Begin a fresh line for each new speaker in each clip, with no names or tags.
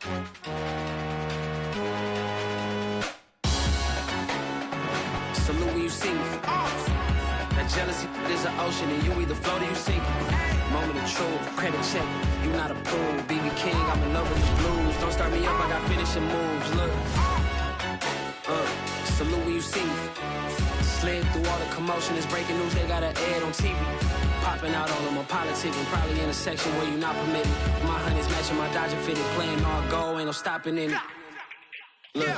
Salute when you see me. That jealousy is an ocean, and you either float or you sink. Moment of truth, credit check. You not a fool, BB King. I'm in love with the blues. Don't start me up, I got finishing moves. Look, salute when you see me. Slid through all the commotion, it's breaking news. They got an ad on TV. Popping out on them, I'm politicking. Probably in a section where you not permitted. My honey's matching my Dodger fitted, playing all go, ain't no stopping in it. Look,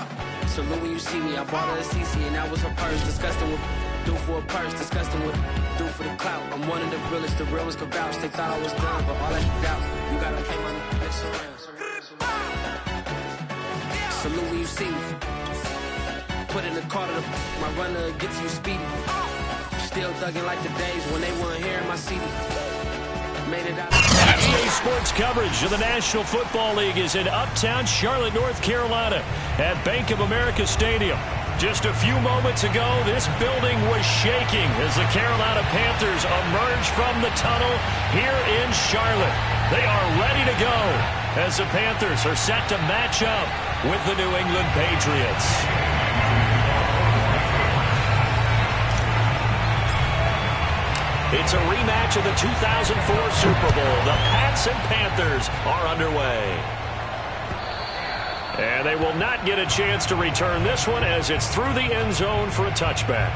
salute when you see me. I bought her a CC and that was her purse. Disgusting with do for a purse. Disgusting with do for the clout. I'm one of the realest, the realest could vouch. They thought I was done, but all I doubt. You gotta pay my next around. Salute when you see me. Put in the car to my runner, get to you speedy. Still thugging like the days when they weren't here in my CD. Made it out.
EA Sports coverage of the National Football League is in uptown Charlotte, North Carolina at Bank of America Stadium. Just a few moments ago, this building was shaking as the Carolina Panthers emerged from the tunnel here in Charlotte. They are ready to go as the Panthers are set to match up with the New England Patriots. It's a rematch of the 2004 Super Bowl. The Pats and Panthers are underway. And they will not get a chance to return this one as it's through the end zone for a touchback.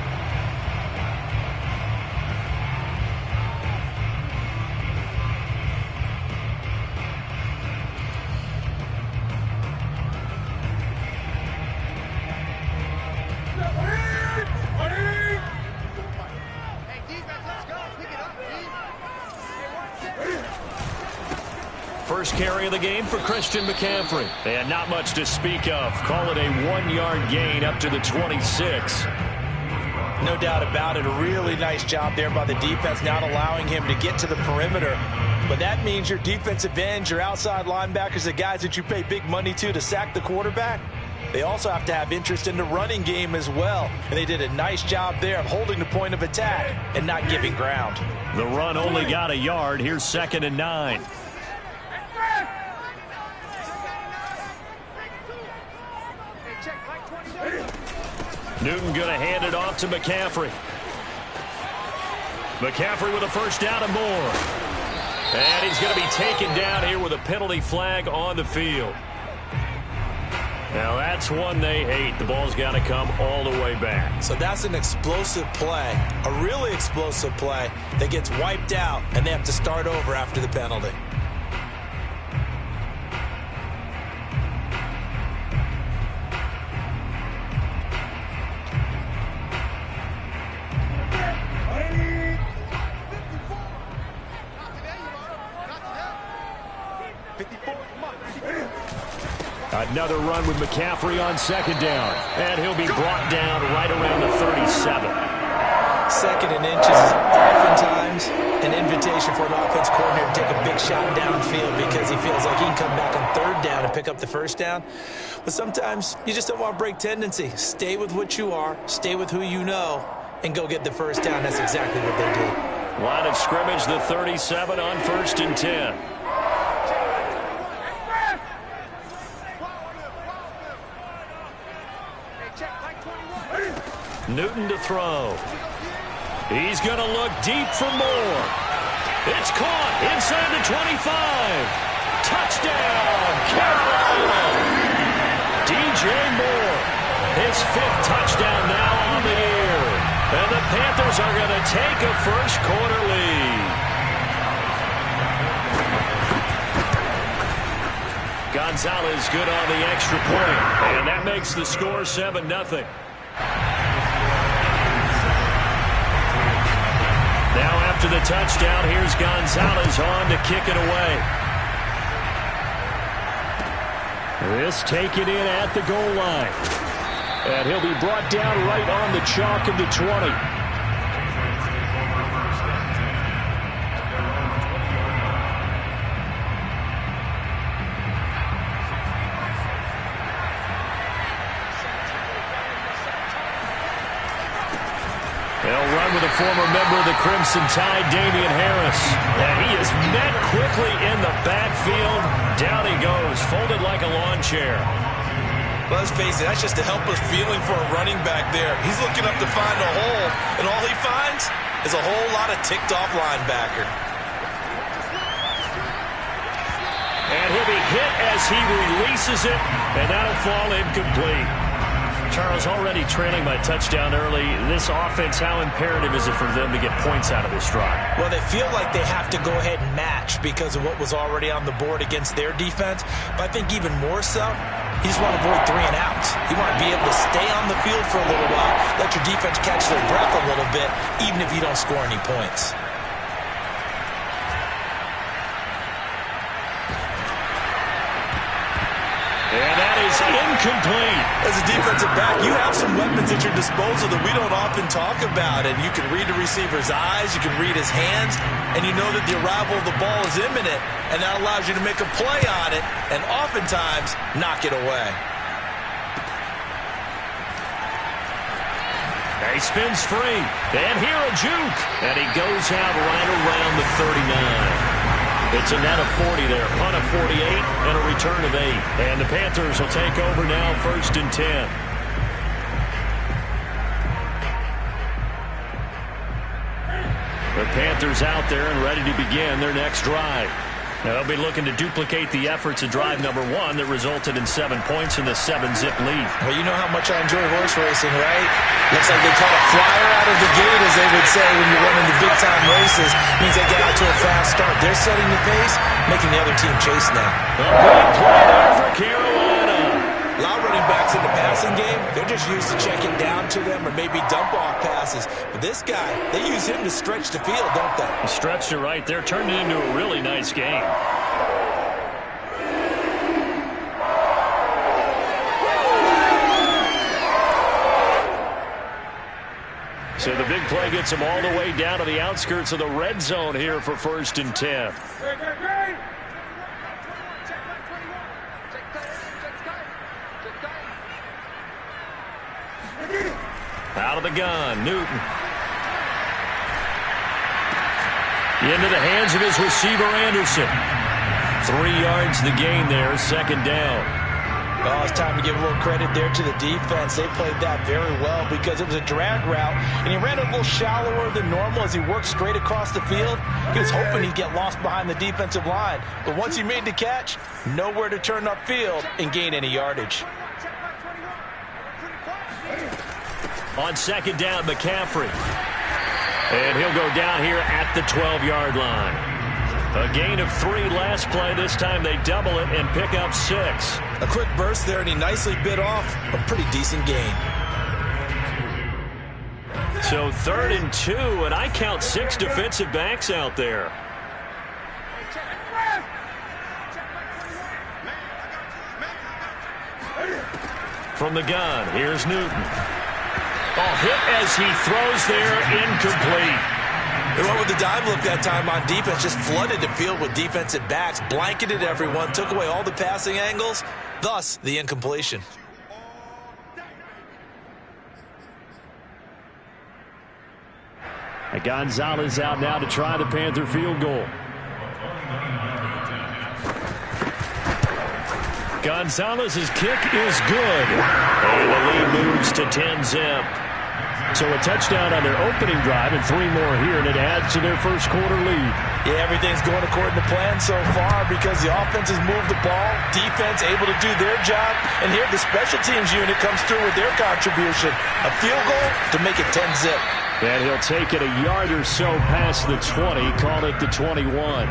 First carry of the game for Christian McCaffrey. And not much to speak of. Call it a 1-yard gain up to the 26.
No doubt about it. A really nice job there by the defense, not allowing him to get to the perimeter. But that means your defensive ends, your outside linebackers, the guys that you pay big money to sack the quarterback, they also have to have interest in the running game as well. And they did a nice job there of holding the point of attack and not giving ground.
The run only got a yard. Here's 2nd and 9. Newton going to hand it off to McCaffrey. McCaffrey with a first down and more. And he's going to be taken down here with a penalty flag on the field. Now that's one they hate. The ball's got to come all the way back.
So that's an explosive play, a really explosive play that gets wiped out, and they have to start over after the penalty.
Another run with McCaffrey on 2nd down. And he'll be brought down right around the 37.
2nd and inches is oftentimes an invitation for an offense coordinator to take a big shot downfield because he feels like he can come back on 3rd down and pick up the 1st down. But sometimes you just don't want to break tendency. Stay with what you are, stay with who you know, and go get the 1st down. That's exactly what they did.
Line of scrimmage, the 37 on 1st and 10. Newton to throw. He's going to look deep for more. It's caught inside the 25. Touchdown, Carolina. DJ Moore, his 5th touchdown now on the year. And the Panthers are going to take a first-quarter lead. Gonzalez good on the extra point. And that makes the score 7-0. Now after the touchdown, here's Gonzalez on to kick it away. This taken in at the goal line. And he'll be brought down right on the chalk of the 20. They'll run with a former member of the Crimson Tide, Damian Harris. And he is met quickly in the backfield. Down he goes, folded like a lawn chair.
Well, let's face it, that's just a helpless feeling for a running back there. He's looking up to find a hole, and all he finds is a whole lot of ticked-off linebacker.
And he'll be hit as he releases it, and that'll fall incomplete. Charles, already trailing by touchdown early. This offense, how imperative is it for them to get points out of this drive?
Well, they feel like they have to go ahead and match because of what was already on the board against their defense. But I think even more so, he just want to avoid 3 and outs. You want to be able to stay on the field for a little while, let your defense catch their breath a little bit, even if you don't score any points.
And that is incomplete.
As a defensive back, you have some weapons at your disposal that we don't often talk about. And you can read the receiver's eyes, you can read his hands, and you know that the arrival of the ball is imminent. And that allows you to make a play on it and oftentimes knock it away.
He spins free. And here a juke. And he goes out right around the 39. It's a net of 40 there, punt of 48, and a return of 8. And the Panthers will take over now, 1st and 10. The Panthers out there and ready to begin their next drive. Now they'll be looking to duplicate the efforts of drive number 1 that resulted in 7 points in the 7-zip lead.
Well, you know how much I enjoy horse racing, right? Looks like they caught a flyer out of the gate, as they would say when you're running the big-time races. Means they get out to a fast start. They're setting the pace, making the other team chase now.
A big play there for Carolina.
A lot of running backs in the passing game, they're just used to checking down to them or maybe dump-off passes. But this guy, they use him to stretch the field, don't they?
Stretched it right there, turned it into a really nice game. So the big play gets him all the way down to the outskirts of the red zone here for 1st and 10. Out of the gun, Newton. Into the hands of his receiver, Anderson. 3 yards the gain there, 2nd down.
Oh, it's time to give a little credit there to the defense. They played that very well because it was a drag route, and he ran a little shallower than normal as he worked straight across the field. He was hoping he'd get lost behind the defensive line, but once he made the catch, nowhere to turn upfield and gain any yardage.
On 2nd down, McCaffrey. And he'll go down here at the 12-yard line. A gain of 3 last play. This time they double it and pick up 6.
A quick burst there, and he nicely bit off a pretty decent gain.
So 3rd and 2, and I count 6 defensive backs out there. From the gun, here's Newton. Oh, hit as he throws there, incomplete.
They went with the dive look that time on defense, just flooded the field with defensive backs, blanketed everyone, took away all the passing angles, thus the incompletion.
And Gonzalez out now to try the Panther field goal. Gonzalez's kick is good. And the lead moves to 10-zip. So a touchdown on their opening drive and 3 more here, and it adds to their first quarter lead.
Yeah, everything's going according to plan so far because the offense has moved the ball, defense able to do their job, and here the special teams unit comes through with their contribution. A field goal to make it 10-zip.
And he'll take it a yard or so past the 20, call it the 21.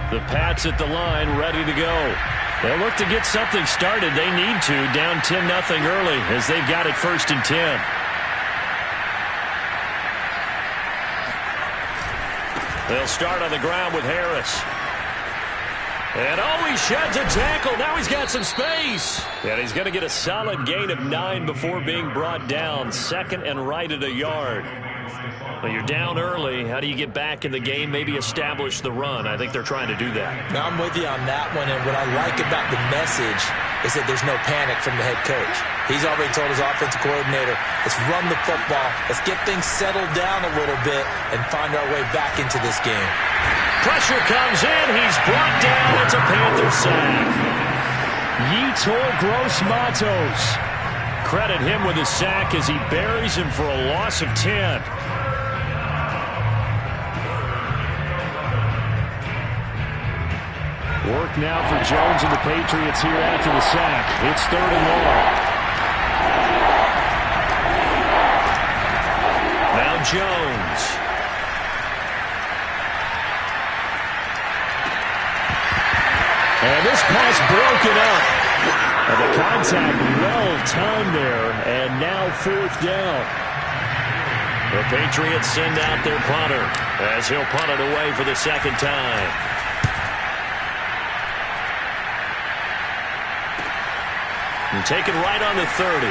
The Pats at the line, ready to go. They'll look to get something started. They need to, down 10-0 early as they've got it 1st and 10. They'll start on the ground with Harris. And oh, he sheds a tackle. Now he's got some space. And he's going to get a solid gain of 9 before being brought down. 2nd and right at a yard. Well, you're down early. How do you get back in the game, maybe establish the run? I think they're trying to do that.
Now, I'm with you on that one, and what I like about the message is that there's no panic from the head coach. He's already told his offensive coordinator, let's run the football, let's get things settled down a little bit and find our way back into this game.
Pressure comes in. He's brought down. It's a Panther sack. Yetur Gross-Matos. Credit him with a sack as he buries him for a loss of 10. Work now for Jones and the Patriots here after the sack. It's 3rd and long. Now Jones. And this pass broken up. And the contact well timed there. And now 4th down. The Patriots send out their punter as he'll punt it away for the 2nd time. And taken right on the 30.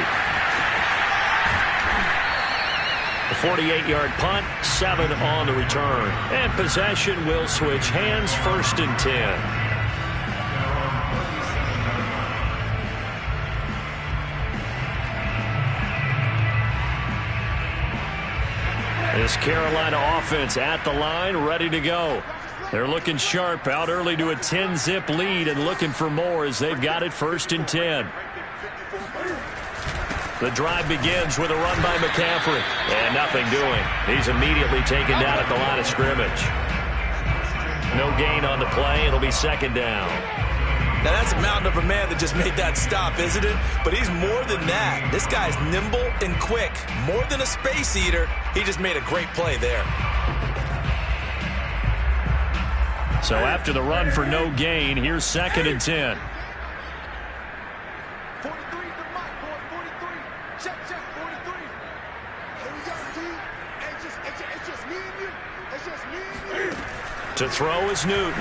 A 48-yard punt, 7 on the return. And possession will switch hands, 1st and 10. This Carolina offense at the line, ready to go. They're looking sharp, out early to a 10-zip lead and looking for more as they've got it 1st and 10. The drive begins with a run by McCaffrey. And nothing doing. He's immediately taken down at the line of scrimmage. No gain on the play. It'll be 2nd down.
Now, that's a mountain of a man that just made that stop, isn't it? But he's more than that. This guy's nimble and quick. More than a space eater. He just made a great play there.
So after the run for no gain, here's 2nd and 10. To throw is Newton.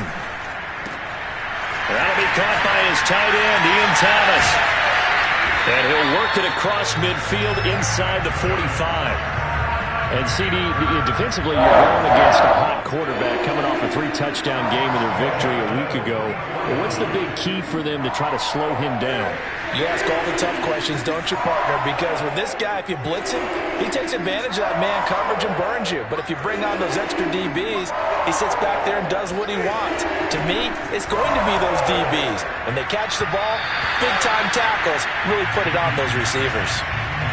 That'll be caught by his tight end, Ian Thomas. And he'll work it across midfield inside the 45. And CD, defensively, you're going against a hot quarterback coming off a 3-touchdown game in their victory a week ago. Well, what's the big key for them to try to slow him down?
You ask all the tough questions, don't you, partner? Because with this guy, if you blitz him, he takes advantage of that man coverage and burns you. But if you bring on those extra DBs, he sits back there and does what he wants. To me, it's going to be those DBs. When they catch the ball, big-time tackles really put it on those receivers.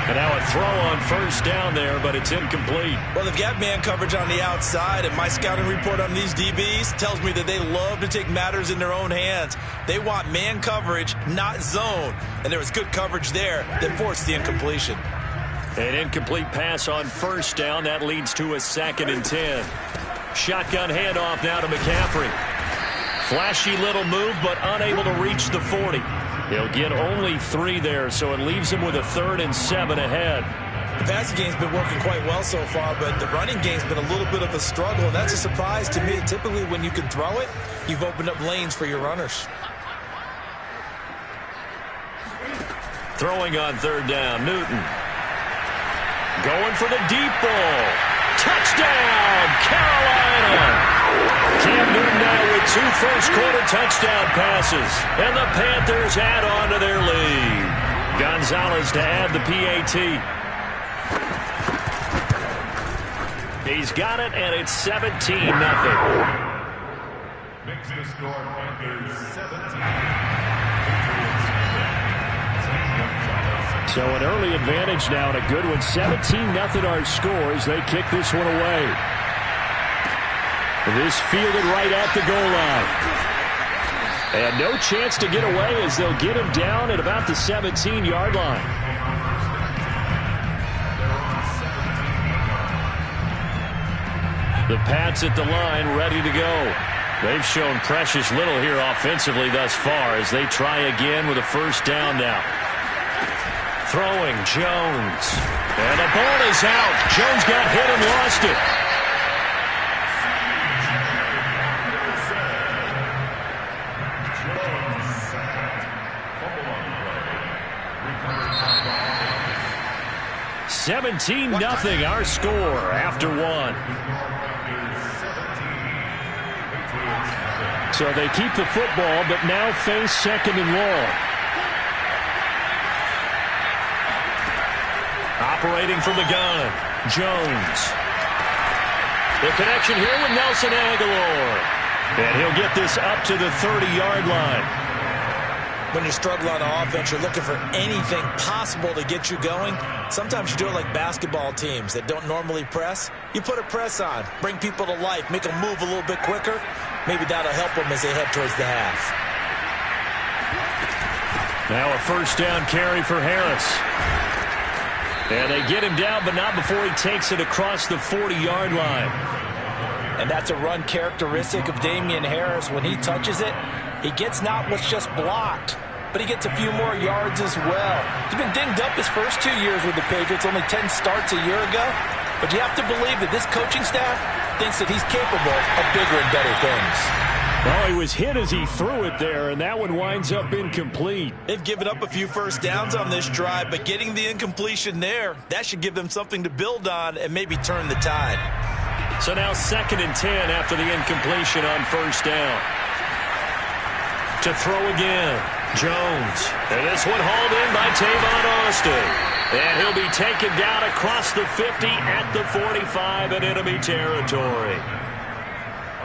And now a throw on 1st down there, but it's incomplete.
Well, they've got man coverage on the outside, and my scouting report on these DBs tells me that they love to take matters in their own hands. They want man coverage, not zone. And there was good coverage there that forced the incompletion.
An incomplete pass on 1st down. That leads to a 2nd and 10. Shotgun handoff now to McCaffrey. Flashy little move, but unable to reach the 40. He'll get only 3 there, so it leaves him with a 3rd and 7 ahead.
The passing game's been working quite well so far, but the running game's been a little bit of a struggle, and that's a surprise to me. Typically, when you can throw it, you've opened up lanes for your runners.
Throwing on 3rd down, Newton. Going for the deep ball. Touchdown, Carolina! Cam Newton now with 2 first-quarter touchdown passes. And the Panthers add on to their lead. Gonzalez to add the PAT. He's got it, and it's 17-0.
Makes the score Panthers 17.
So an early advantage now and a good one. 17-0 our score as they kick this one away. This fielded right at the goal line. And no chance to get away as they'll get him down at about the 17-yard line. The Pats at the line ready to go. They've shown precious little here offensively thus far as they try again with a 1st down now. Throwing Jones. And the ball is out. Jones got hit and lost it. 17-0 our score after one. So they keep the football, but now face second and long. Operating from the gun, Jones. The connection here with Nelson Aguilar. And he'll get this up to the 30-yard line.
When you struggle on offense, you're looking for anything possible to get you going. Sometimes you do it like basketball teams that don't normally press. You put a press on, bring people to life, make them move a little bit quicker. Maybe that'll help them as they head towards the half.
Now a first down carry for Harris. And they get him down, but not before he takes it across the 40-yard line.
And that's a run characteristic of Damian Harris. When he touches it, he gets not what's just blocked, but he gets a few more yards as well. He's been dinged up his first 2 years with the Patriots, only 10 starts a year ago. But you have to believe that this coaching staff thinks that he's capable of bigger and better things.
Oh, he was hit as he threw it there, and that one winds up incomplete.
They've given up a few first downs on this drive, but getting the incompletion there, that should give them something to build on and maybe turn the tide.
So now 2nd and 10 after the incompletion on first down. To throw again, Jones. And this one hauled in by Tavon Austin. And he'll be taken down across the 50 at the 45 in enemy territory.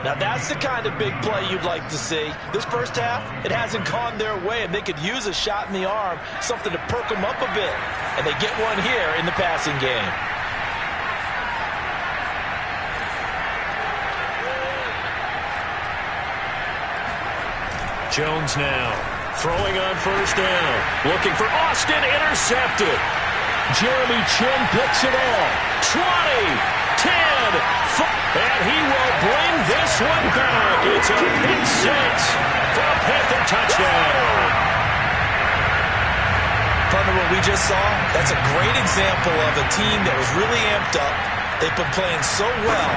Now that's the kind of big play you'd like to see. This first half, it hasn't gone their way, and they could use a shot in the arm, something to perk them up a bit. And they get one here in the passing game.
Jones now throwing on first down. Looking for Austin, intercepted. Jeremy Chin picks it off. 20, 10, 5, and he will bring this one back. It's a pick six for a Panther touchdown.
Partner, what we just saw, that's a great example of a team that was really amped up. They've been playing so well,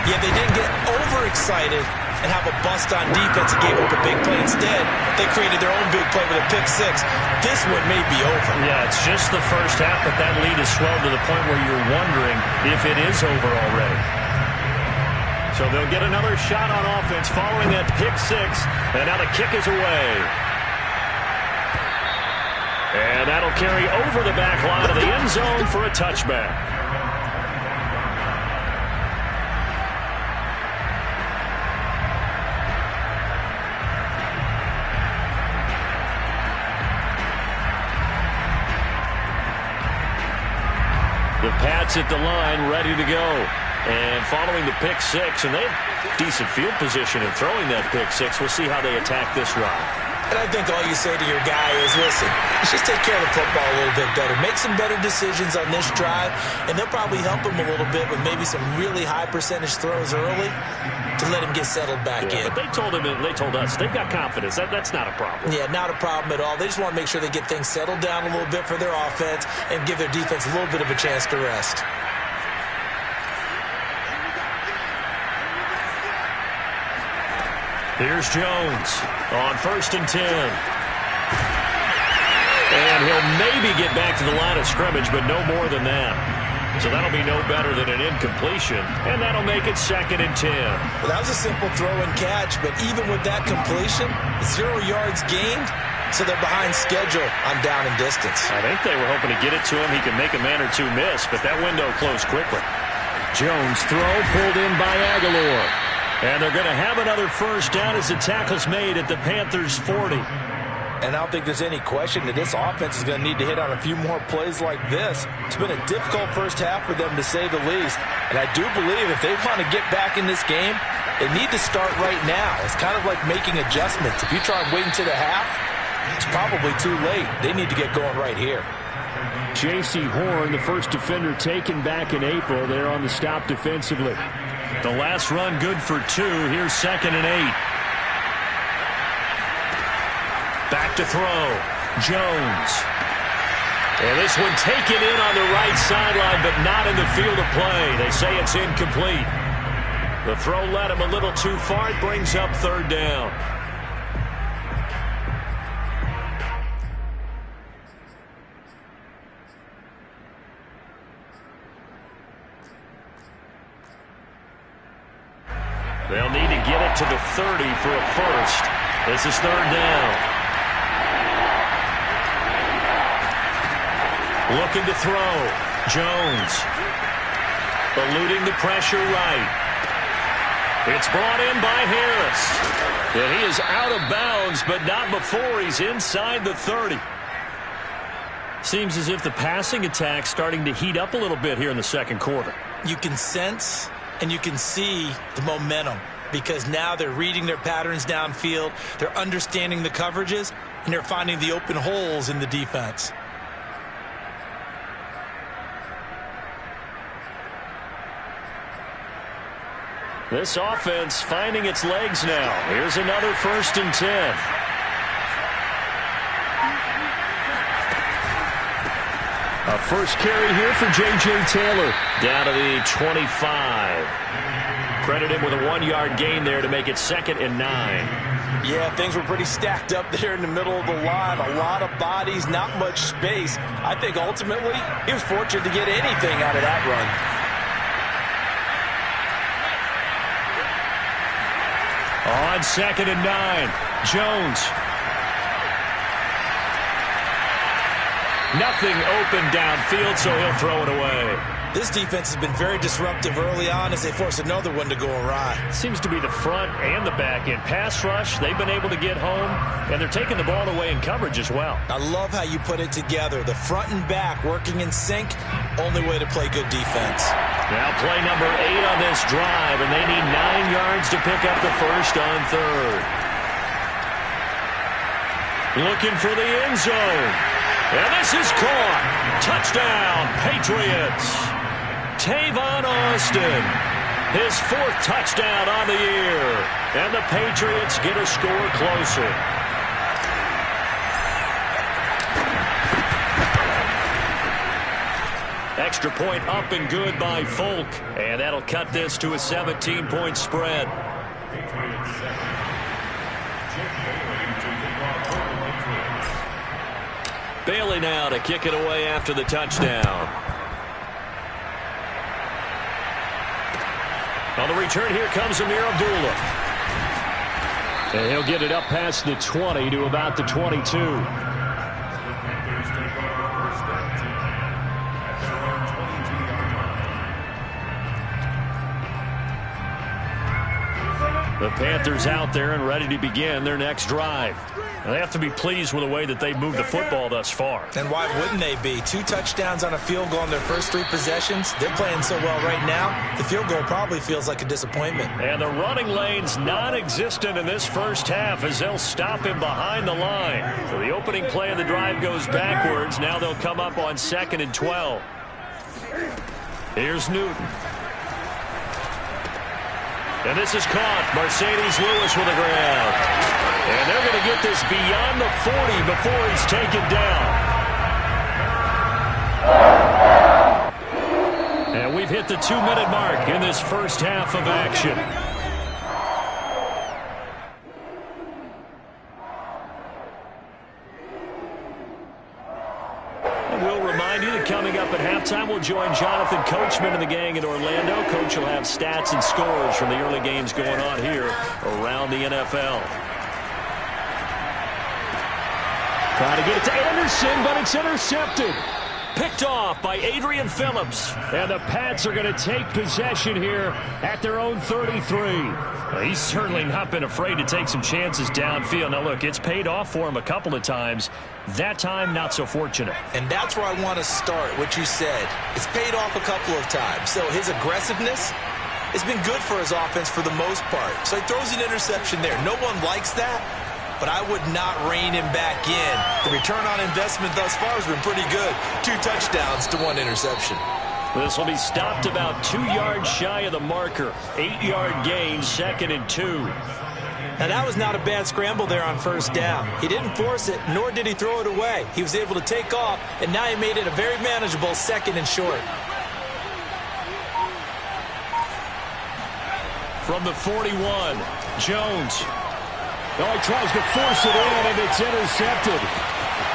yet they didn't get overexcited and have a bust on defense and gave up a big play. Instead, they created their own big play with a pick six. This one may be over.
Yeah, it's just the first half, but that lead has swelled to the point where you're wondering if it is over already. So they'll get another shot on offense following that pick six, and now the kick is away. And that'll carry over the back line of the end zone for a touchback. The Pats at the line, ready to go. And following the pick six, and they have decent field position in throwing that pick six. We'll see how they attack this drive.
And I think all you say to your guy is, listen, let's just take care of the football a little bit better. Make some better decisions on this drive, and they'll probably help him a little bit with maybe some really high percentage throws early to let him get settled back in.
But they told him, and they told us, they've got confidence. That's not a problem.
Yeah, not a problem at all. They just want to make sure they get things settled down a little bit for their offense and give their defense a little bit of a chance to rest.
Here's Jones on 1st and 10. And he'll maybe get back to the line of scrimmage, but no more than that. So that'll be no better than an incompletion, and that'll make it 2nd and 10.
Well, that was a simple throw and catch, but even with that completion, 0 yards gained, so they're behind schedule on down and distance.
I think they were hoping to get it to him. He could make a man or two miss, but that window closed quickly. Jones throw pulled in by Aguilar. And they're going to have another first down as the tackle's made at the Panthers' 40.
And I don't think there's any question that this offense is going to need to hit on a few more plays like this. It's been a difficult first half for them, to say the least. And I do believe if they want to get back in this game, they need to start right now. It's kind of like making adjustments. If you try and wait until the half, it's probably too late. They need to get going right here.
J.C. Horn, the first defender taken back in April. They're on the stop defensively. The last run good for 2. Here's 2nd and 8. Back to throw. Jones. And this one taken in on the right sideline, but not in the field of play. They say it's incomplete. The throw led him a little too far. It brings up 3rd down. 30 for a first. This is third down. Looking to throw. Jones. Eluding the pressure right. It's brought in by Harris. And he is out of bounds, but not before he's inside the 30. Seems as if the passing attack's starting to heat up a little bit here in the second quarter.
You can sense and you can see the momentum because now they're reading their patterns downfield, they're understanding the coverages, and they're finding the open holes in the defense.
This offense finding its legs now. Here's another 1st and 10. A first carry here for J.J. Taylor. Down to the 25. Credit him with a 1-yard gain there to make it 2nd and 9.
Yeah, things were pretty stacked up there in the middle of the line. A lot of bodies, not much space. I think ultimately he was fortunate to get anything out of that run.
On 2nd and 9, Jones. Nothing open downfield, so he'll throw it away.
This defense has been very disruptive early on as they force another one to go awry.
Seems to be the front and the back end. Pass rush, they've been able to get home, and they're taking the ball away in coverage as well.
I love how you put it together. The front and back working in sync, only way to play good defense.
Now play number 8 on this drive, and they need 9 yards to pick up the first on 3rd. Looking for the end zone. And this is caught. Touchdown, Patriots. Tavon Austin, his 4th touchdown on the year. And the Patriots get a score closer. Extra point up and good by Folk. And that'll cut this to a 17-point spread. Bailey now to kick it away after the touchdown. On the return, here comes Amir Abdullah. And he'll get it up past the 20 to about the 22. The Panthers out there and ready to begin their next drive. And they have to be pleased with the way that they've moved the football thus far.
And why wouldn't they be? 2 touchdowns on a field goal in their first 3 possessions. They're playing so well right now, the field goal probably feels like a disappointment.
And the running lane's non-existent in this first half as they'll stop him behind the line. So the opening play of the drive goes backwards. Now they'll come up on 2nd and 12. Here's Newton. And this is caught. Mercedes Lewis with a grab. And they're going to get this beyond the 40 before he's taken down. And we've hit the 2-minute mark in this first half of action. Coming up at halftime, we'll join Jonathan Coachman and the gang in Orlando. Coach will have stats and scores from the early games going on here around the NFL. Trying to get it to Anderson, but it's intercepted. Picked off by Adrian Phillips. And the Pats are going to take possession here at their own 33. He's certainly not been afraid to take some chances downfield. Now, look, it's paid off for him a couple of times. That time, not so fortunate.
And that's where I want to start, what you said. It's paid off a couple of times. So his aggressiveness has been good for his offense for the most part. So he throws an interception there. No one likes that, but I would not rein him back in. The return on investment thus far has been pretty good. 2 touchdowns to 1 interception.
This will be stopped about 2 yards shy of the marker. 8-yard gain, 2nd and 2.
Now, that was not a bad scramble there on first down. He didn't force it, nor did he throw it away. He was able to take off, and now he made it a very manageable 2nd and short.
From the 41, Jones. Oh, he tries to force it in, and it's intercepted.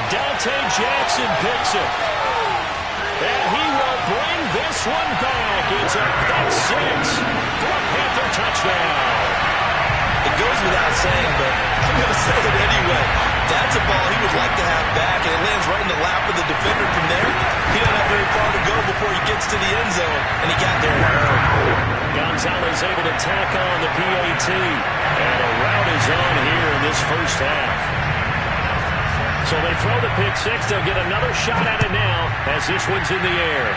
Dante Jackson picks it. And he will bring this one back. It's a pick 6 for a Panther touchdown.
It goes without saying, but I'm going to say it anyway. That's a ball he would like to have back, and it lands right in the lap of the defender from there. He doesn't have very far to go before he gets to the end zone, and he got there in a hurry.
Gonzalez able to tack on the PAT, and a rout is on here in this first half. So they throw the pick six. They'll get another shot at it now as this one's in the air.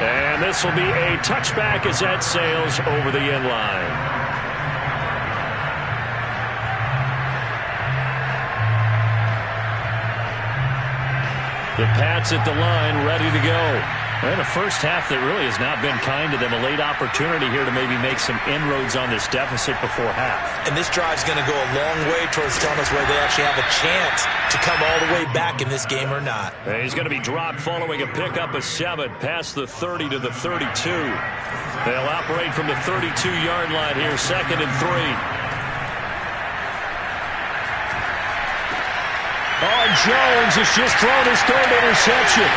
And this will be a touchback as that sails over the end line. The Pats at the line, ready to go. And a first half that really has not been kind to them. A late opportunity here to maybe make some inroads on this deficit before half.
And this drive's going to go a long way towards telling us whether they actually have a chance to come all the way back in this game or not.
And he's going to be dropped following a pickup of 7 past the 30 to the 32. They'll operate from the 32-yard line here, 2nd and 3. Oh, Jones has just thrown his 3rd interception.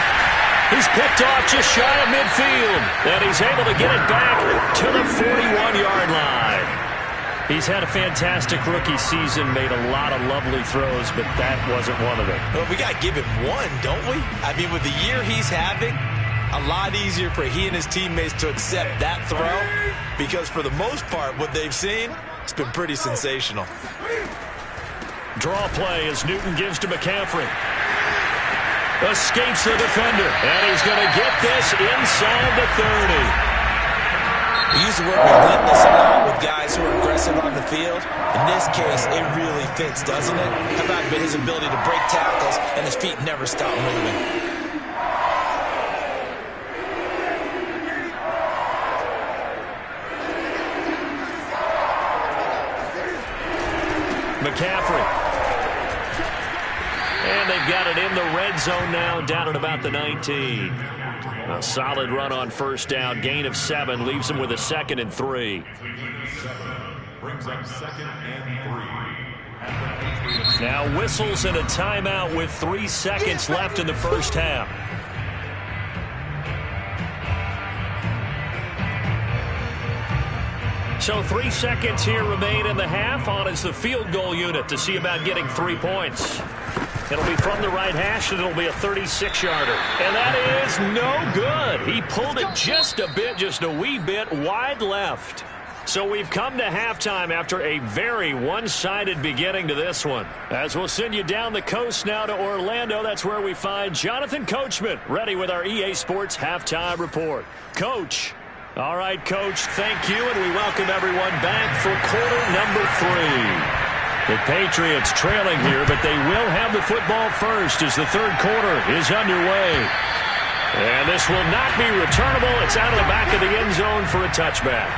He's picked off just shy of midfield, and he's able to get it back to the 41-yard line. He's had a fantastic rookie season, made a lot of lovely throws, but that wasn't one of them.
Well, we got to give him one, don't we? I mean, with the year he's having, a lot easier for he and his teammates to accept that throw, because for the most part, what they've seen, it's been pretty sensational.
Draw play as Newton gives to McCaffrey. Escapes the defender, and he's going to get this inside the 30.
We use the word relentless a lot with guys who are aggressive on the field. In this case, it really fits, doesn't it? How about his ability to break tackles and his feet never stop moving?
McCaffrey. And they've got it in the red zone now, down at about the 19. A solid run on first down, gain of 7, leaves them with a 2nd and 3.
Brings up 2nd and 3.
Now whistles and a timeout with 3 seconds left in the first half. So 3 seconds here remain in the half. On is the field goal unit to see about getting 3 points. It'll be from the right hash, and it'll be a 36-yarder. And that is no good. He pulled it just a bit, just a wee bit wide left. So we've come to halftime after a very one-sided beginning to this one. As we'll send you down the coast now to Orlando, that's where we find Jonathan Coachman, ready with our EA Sports Halftime Report. Coach. All right, Coach, thank you, and we welcome everyone back for quarter number 3. The Patriots trailing here, but they will have the football first as the third quarter is underway. And this will not be returnable. It's out of the back of the end zone for a touchback.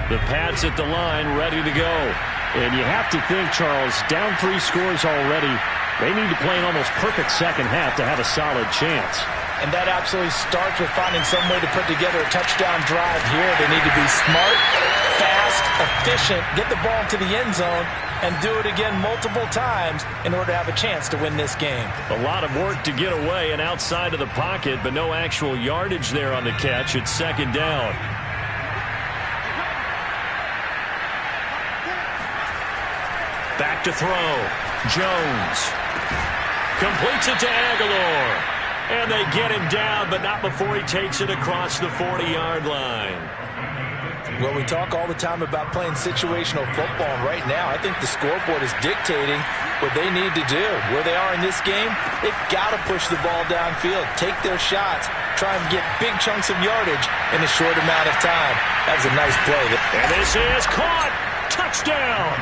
The Pats at the line, ready to go. And you have to think, Charles, down 3 scores already. They need to play an almost perfect second half to have a solid chance.
And that absolutely starts with finding some way to put together a touchdown drive here. They need to be smart, fast, efficient, get the ball to the end zone, and do it again multiple times in order to have a chance to win this game.
A lot of work to get away and outside of the pocket, but no actual yardage there on the catch. It's 2nd down. Back to throw. Jones. Completes it to Aguilar. And they get him down, but not before he takes it across the 40-yard line.
Well, we talk all the time about playing situational football, and right now I think the scoreboard is dictating what they need to do. Where they are in this game, they've got to push the ball downfield, take their shots, try and get big chunks of yardage in a short amount of time. That was a nice play.
And this is caught. Touchdown.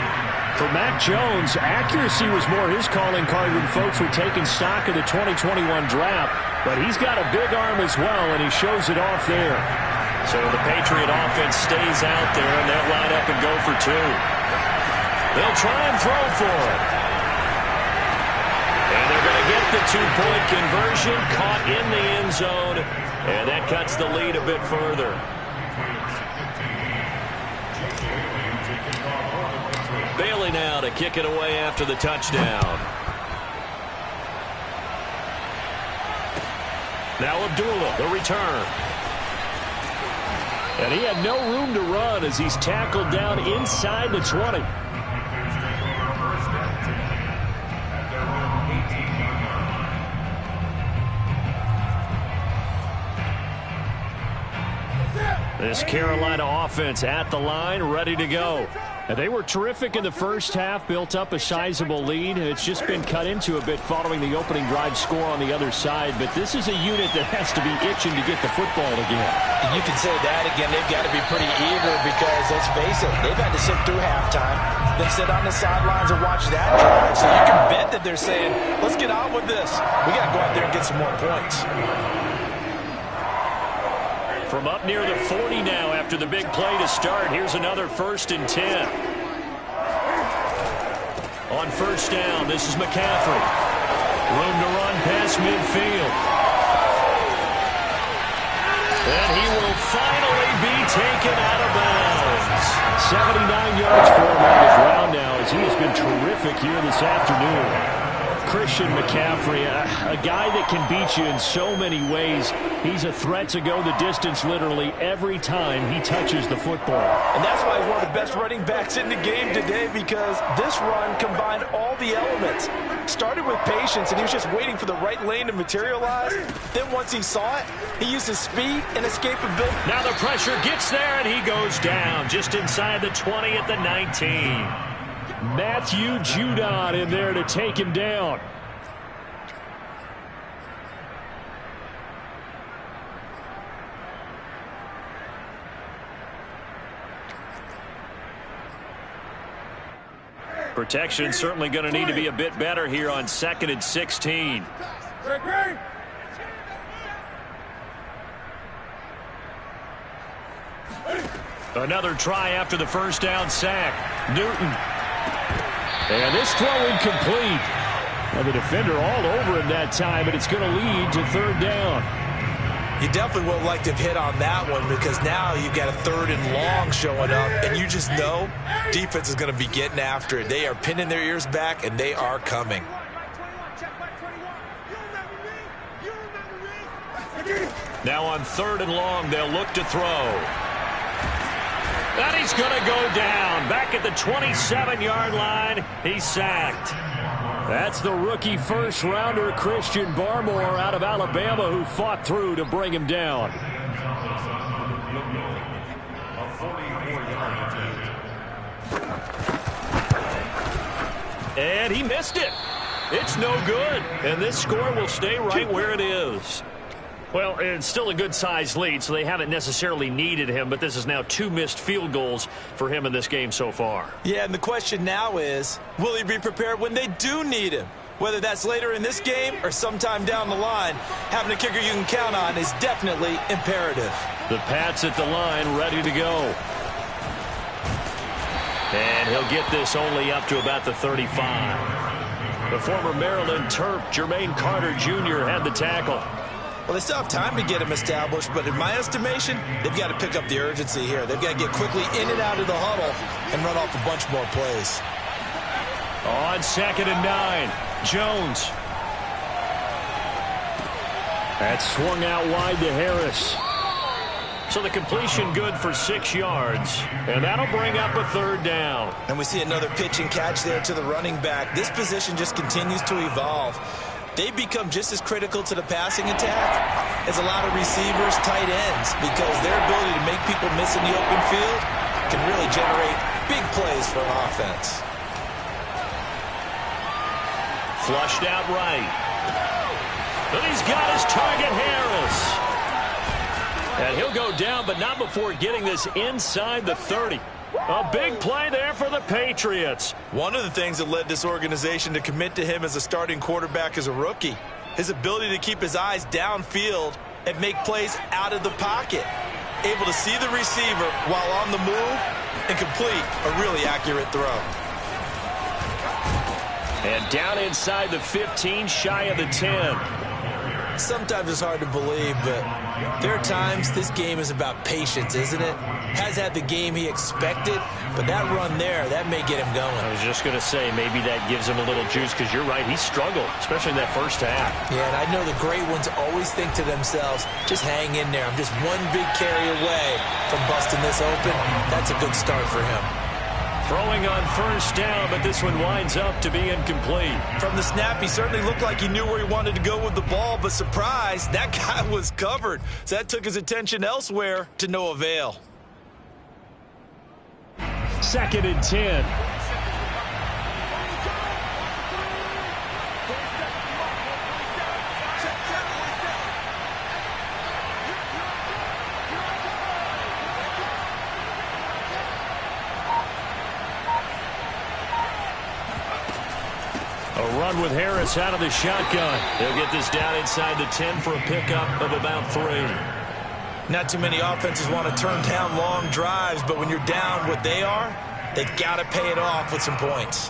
For Mac Jones, accuracy was more his calling card when folks were taking stock of the 2021 draft, but he's got a big arm as well, and he shows it off there. So the Patriot offense stays out there, and they'll line up and go for 2. They'll try and throw for it. And they're going to get the 2-point conversion, caught in the end zone, and that cuts the lead a bit further. Bailey now to kick it away after the touchdown. Now Abdullah, the return. And he had no room to run as he's tackled down inside the 20. This Carolina offense at the line, ready to go. And they were terrific in the first half, built up a sizable lead, and it's just been cut into a bit following the opening drive score on the other side. But this is a unit that has to be itching to get the football again.
And you can say that again. They've got to be pretty eager because, let's face it, they've had to sit through halftime, then sit on the sidelines and watch that drive. So you can bet that they're saying, let's get on with this. We got to go out there and get some more points.
From up near the 40 now after the big play to start, here's another 1st and 10. On first down, this is McCaffrey. Room to run past midfield. And he will finally be taken out of bounds. 79 yards for him on the ground now as he has been terrific here this afternoon. Christian McCaffrey, a guy that can beat you in so many ways. He's a threat to go the distance literally every time he touches the football.
And that's why he's one of the best running backs in the game today, because this run combined all the elements. Started with patience, and he was just waiting for the right lane to materialize. Then once he saw it, he used his speed and escapability.
Now the pressure gets there, and he goes down just inside the 20 at the 19. Matthew Judon in there to take him down. Protection certainly going to need to be a bit better here on 2nd and 16. Another try after the first down sack. Newton. And this throw incomplete. Well, the defender all over him that time, but it's going to lead to 3rd down.
You definitely would have liked to have hit on that one, because now you've got a 3rd and long showing up, and you just know defense is going to be getting after it. They are pinning their ears back, and they are coming.
Now on 3rd and long, they'll look to throw. And he's going to go down. Back at the 27-yard line, he's sacked. That's the rookie first-rounder Christian Barmore out of Alabama who fought through to bring him down. And he missed it. It's no good. And this score will stay right where it is. Well, it's still a good-sized lead, so they haven't necessarily needed him, but this is now 2 missed field goals for him in this game so far.
Yeah, and the question now is, will he be prepared when they do need him? Whether that's later in this game or sometime down the line, having a kicker you can count on is definitely imperative.
The Pats at the line, ready to go. And he'll get this only up to about the 35. The former Maryland Terp, Jermaine Carter Jr., had the tackle.
Well, they still have time to get him established, but in my estimation, they've got to pick up the urgency here. They've got to get quickly in and out of the huddle and run off a bunch more plays.
On 2nd and 9, Jones. That's swung out wide to Harris. So the completion good for 6 yards, and that'll bring up a 3rd down.
And we see another pitch and catch there to the running back. This position just continues to evolve. They become just as critical to the passing attack as a lot of receivers, tight ends, because their ability to make people miss in the open field can really generate big plays for an offense.
Flushed out right. But he's got his target, Harris. And he'll go down, but not before getting this inside the 30. A big play there for the Patriots.
One of the things that led this organization to commit to him as a starting quarterback as a rookie, his ability to keep his eyes downfield and make plays out of the pocket. Able to see the receiver while on the move and complete a really accurate throw.
And down inside the 15, shy of the 10.
Sometimes it's hard to believe, but there are times this game is about patience, isn't it? Has had the game he expected, but that run there, that may get him going.
I was just going to say, maybe that gives him a little juice, because you're right, he struggled, especially in that first half.
Yeah, and I know the great ones always think to themselves, just hang in there. I'm just one big carry away from busting this open. That's a good start for him.
Throwing on first down, but this one winds up to be incomplete.
From the snap, he certainly looked like he knew where he wanted to go with the ball, but surprise, that guy was covered. So that took his attention elsewhere to no avail.
2nd and 10. A run with Harris out of the shotgun. They'll get this down inside the 10 for a pickup of about 3.
Not too many offenses want to turn down long drives, but when you're down what they are, they've got to pay it off with some points.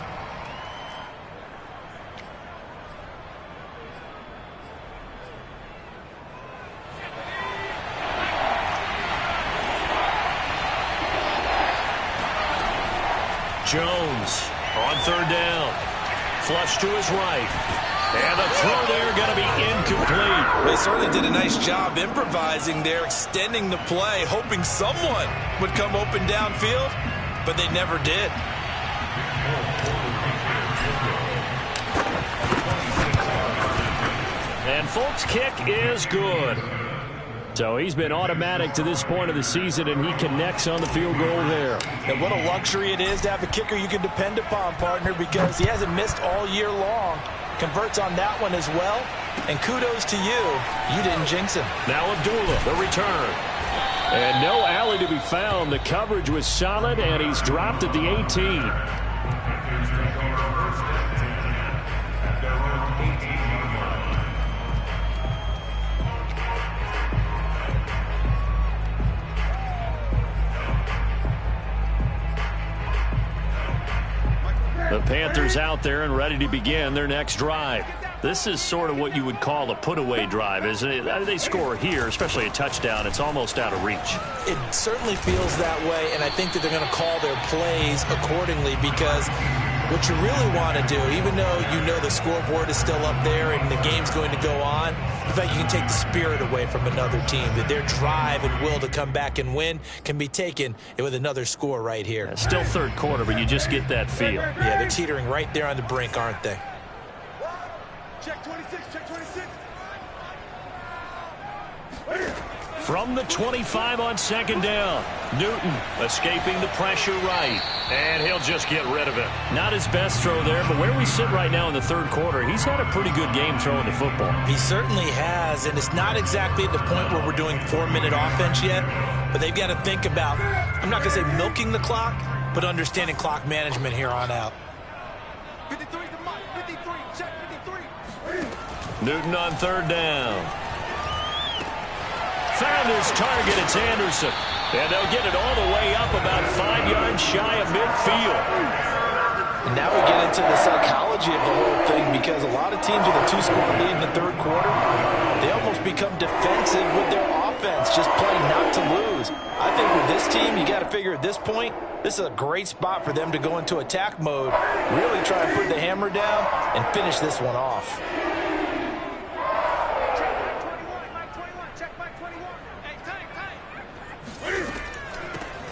Jones on 3rd down. Flush to his right. And the throw there going to be incomplete.
They certainly did a nice job improvising there, extending the play, hoping someone would come open downfield, but they never did.
And Folk's kick is good. So he's been automatic to this point of the season, and he connects on the field goal there.
And what a luxury it is to have a kicker you can depend upon, partner, because he hasn't missed all year long. Converts on that one as well. And kudos to you. You didn't jinx him.
Now Abdullah, the return. And no alley to be found. The coverage was solid, and he's dropped at the 18. The Panthers out there and ready to begin their next drive. This is sort of what you would call a put-away drive, isn't it? They score here, especially a touchdown. It's almost out of reach.
It certainly feels that way, and I think that they're going to call their plays accordingly, because what you really want to do, even though you know the scoreboard is still up there and the game's going to go on, in fact, you can take the spirit away from another team, that their drive and will to come back and win can be taken with another score right here.
Yeah, still 3rd quarter, but you just get that feel.
Yeah, they're teetering right there on the brink, aren't they?
Check 26, check 26.
From the 25 on 2nd down. Newton escaping the pressure right. And he'll just get rid of it. Not his best throw there, but where we sit right now in the 3rd quarter, he's had a pretty good game throwing the football.
He certainly has, and it's not exactly at the point where we're doing 4-minute offense yet, but they've got to think about, I'm not going to say milking the clock, but understanding clock management here on out.
53 to Mike, 53, check 53.
Newton on 3rd down. Found his target. It's Anderson. And they'll get it all the way up about 5 yards shy of midfield.
And now we get into the psychology of the whole thing, because a lot of teams with a 2-score lead in the 3rd quarter, they almost become defensive with their offense, just playing not to lose. I think with this team, you got to figure at this point, this is a great spot for them to go into attack mode, really try and put the hammer down and finish this one off.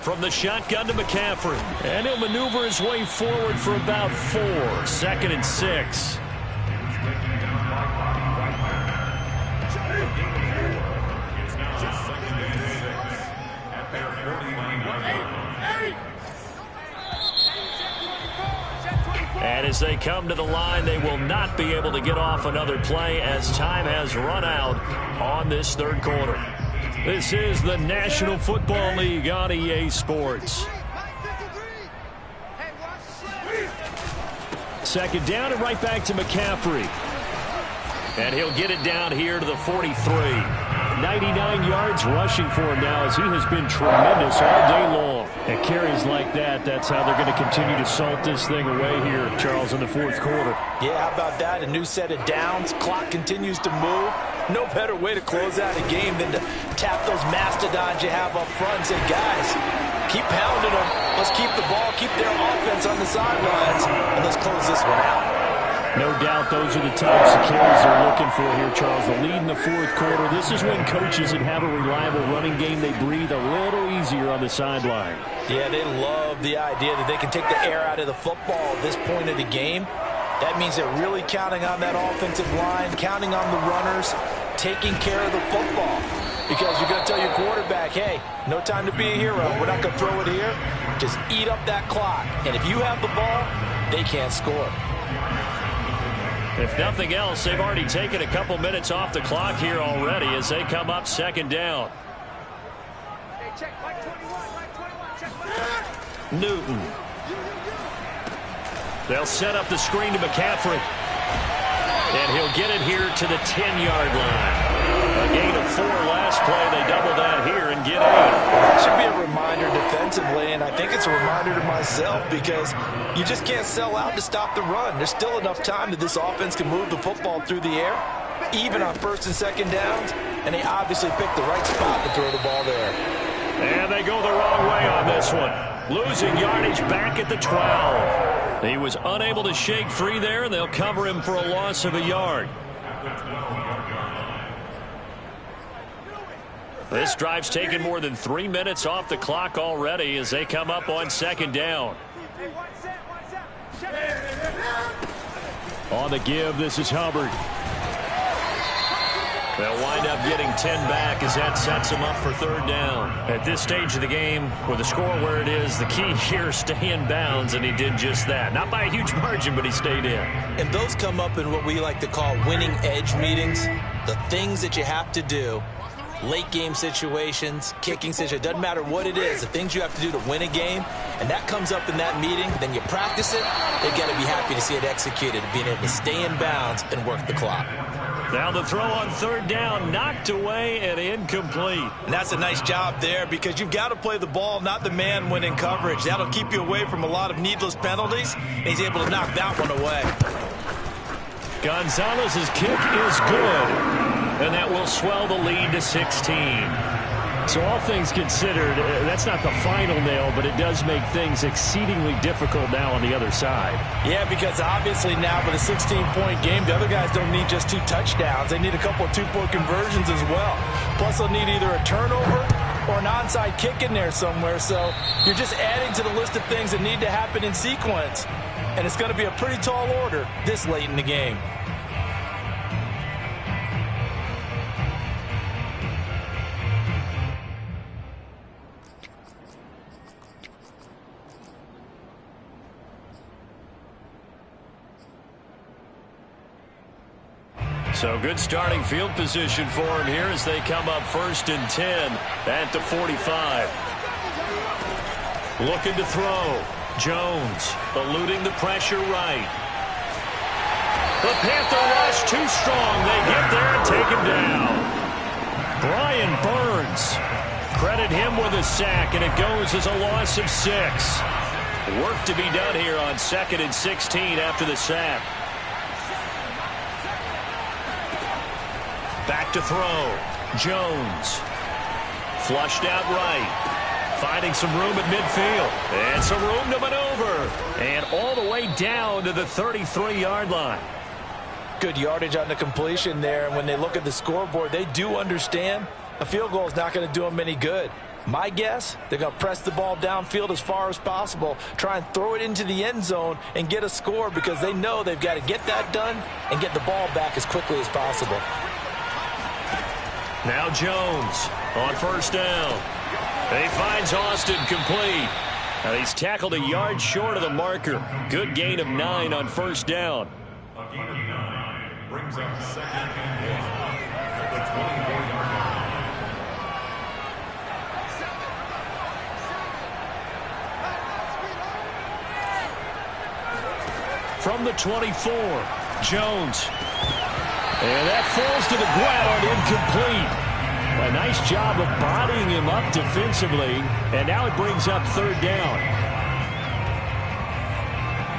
From the shotgun to McCaffrey. And he'll maneuver his way forward for about 4. 2nd and 6. And as they come to the line, they will not be able to get off another play as time has run out on this 3rd quarter. This is the National Football League on EA Sports. 2nd down and right back to McCaffrey. And he'll get it down here to the 43. 99 yards rushing for him now, as he has been tremendous all day long. And carries like that, that's how they're going to continue to salt this thing away here, Charles, in the 4th quarter.
Yeah, how about that? A new set of downs. Clock continues to move. No better way to close out a game than to tap those mastodons you have up front and say, guys, keep pounding them. Let's keep the ball, keep their offense on the sidelines, and let's close this one out.
No doubt those are the types of carries they're looking for here, Charles. The lead in the fourth quarter. This is when coaches that have a reliable running game, they breathe a little easier on the sideline.
Yeah, they love the idea that they can take the air out of the football at this point of the game. That means they're really counting on that offensive line, counting on the runners, taking care of the football. Because you're going to tell your quarterback, hey, no time to be a hero. We're not going to throw it here. Just eat up that clock. And if you have the ball, they can't score.
If nothing else, they've already taken a couple minutes off the clock here already as they come up second down.
Hey, check Mike 21, Mike 21, check Mike.
Newton. They'll set up the screen to McCaffrey. And he'll get it here to the 10-yard line. A gain of 4 last play. They double that here and get 8.
That should be a reminder defensively, and I think it's a reminder to myself because you just can't sell out to stop the run. There's still enough time that this offense can move the football through the air, even on first and second downs, and they obviously picked the right spot to throw the ball there.
And they go the wrong way on this one. Losing yardage back at the 12. He was unable to shake free there, and they'll cover him for a loss of a yard. This drive's taken more than 3 minutes off the clock already as they come up on second down. On the give, this is Hubbard. They'll wind up getting 10 back as that sets them up for third down. At this stage of the game, with the score where it is, the key here is stay in bounds, and he did just that. Not by a huge margin, but he stayed in.
And those come up in what we like to call winning edge meetings. The things that you have to do. Late game situations, kicking situations, doesn't matter what it is, the things you have to do to win a game, and that comes up in that meeting, then you practice it, they've got to be happy to see it executed, being able to stay in bounds and work the clock.
Now the throw on third down, knocked away and incomplete.
And that's a nice job there because you've got to play the ball, not the man when in coverage. That'll keep you away from a lot of needless penalties, and he's able to knock that one away.
Gonzalez's kick is good. And that will swell the lead to 16. So all things considered, that's not the final nail, but it does make things exceedingly difficult now on the other side.
Yeah, because obviously now with a 16-point game, the other guys don't need just 2 touchdowns. They need a couple of 2-point conversions as well. Plus they'll need either a turnover or an onside kick in there somewhere. So you're just adding to the list of things that need to happen in sequence. And it's going to be a pretty tall order this late in the game.
So good starting field position for him here as they come up first and 10 at the 45. Looking to throw. Jones eluding the pressure right. The Panther rush too strong. They get there and take him down. Brian Burns. Credit him with a sack, and it goes as a loss of 6. Work to be done here on 2nd and 16 after the sack. Back to throw. Jones. Flushed out right. Finding some room at midfield. And some room to maneuver. And all the way down to the 33-yard line.
Good yardage on the completion there. And when they look at the scoreboard, they do understand a field goal is not going to do them any good. My guess, they're going to press the ball downfield as far as possible, try and throw it into the end zone and get a score because they know they've got to get that done and get the ball back as quickly as possible.
Now Jones on first down. He finds Austin complete. Now he's tackled a yard short of the marker. Good gain of 9 on first down.
A gain of 9 brings up 2nd and 1 at the 24-yard line.
From the 24, Jones. And that falls to the ground, incomplete. A nice job of bodying him up defensively, and now it brings up third down.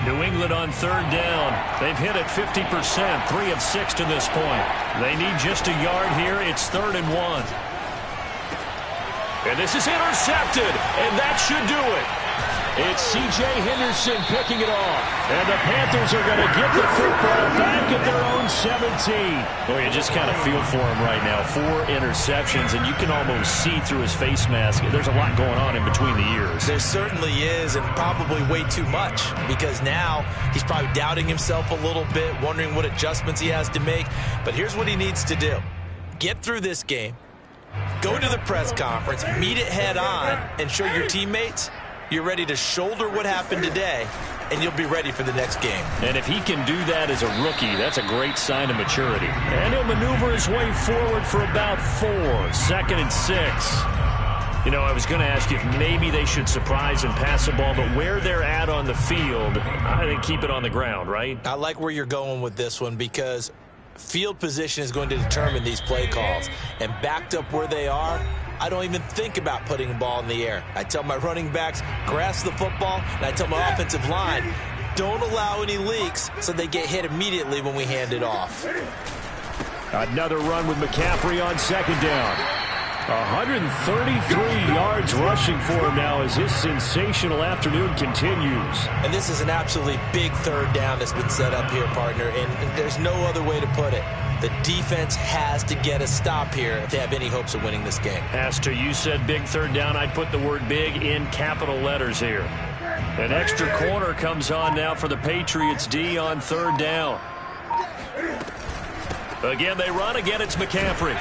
New England on third down. They've hit it 50%, 3 of 6 to this point. They need just a yard here. It's 3rd and 1. And this is intercepted, and that should do it. It's C.J. Henderson picking it off. And the Panthers are going to get the football back at their own 17. Well, you just kind of feel for him right now. 4 interceptions, and you can almost see through his face mask. There's a lot going on in between the ears.
There certainly is, and probably way too much, because now he's probably doubting himself a little bit, wondering what adjustments he has to make. But here's what he needs to do. Get through this game, go to the press conference, meet it head on, and show your teammates you're ready to shoulder what happened today, and you'll be ready for the next game.
And if he can do that as a rookie, that's a great sign of maturity. And he'll maneuver his way forward for about 4, 2nd and 6. You know, I was going to ask you if maybe they should surprise and pass the ball, but where they're at on the field, I think keep it on the ground, right?
I like where you're going with this one, because field position is going to determine these play calls. And backed up where they are, I don't even think about putting the ball in the air. I tell my running backs, grasp the football, and I tell my offensive line, don't allow any leaks so they get hit immediately when we hand it off.
Another run with McCaffrey on 2nd down. 133 yards rushing for him now as his sensational afternoon continues.
And this is an absolutely big 3rd down that's been set up here, partner, and there's no other way to put it. The defense has to get a stop here if they have any hopes of winning this game.
As to you said big 3rd down, I'd put the word big in capital letters here. An extra corner comes on now for the Patriots D on 3rd down. Again, they run. Again, it's McCaffrey.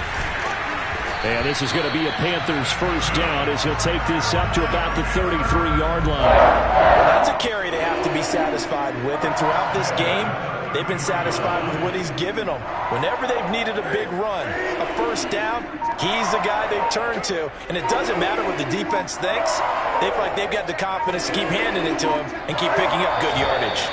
And this is going to be a Panthers 1st down as he'll take this up to about the 33-yard line.
Well, that's a carry they have to be satisfied with, and throughout this game, they've been satisfied with what he's given them. Whenever they've needed a big run, a 1st down, he's the guy they've turned to. And it doesn't matter what the defense thinks. They feel like they've got the confidence to keep handing it to him and keep picking up good yardage.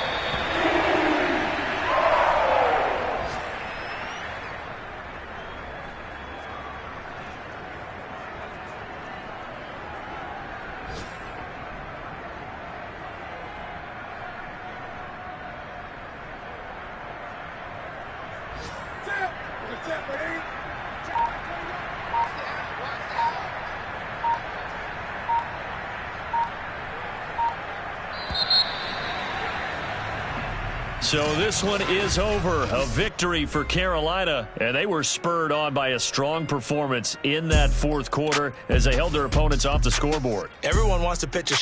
So this one is over. A victory for Carolina, and they were spurred on by a strong performance in that 4th quarter as they held their opponents off the scoreboard.
Everyone wants to pitch a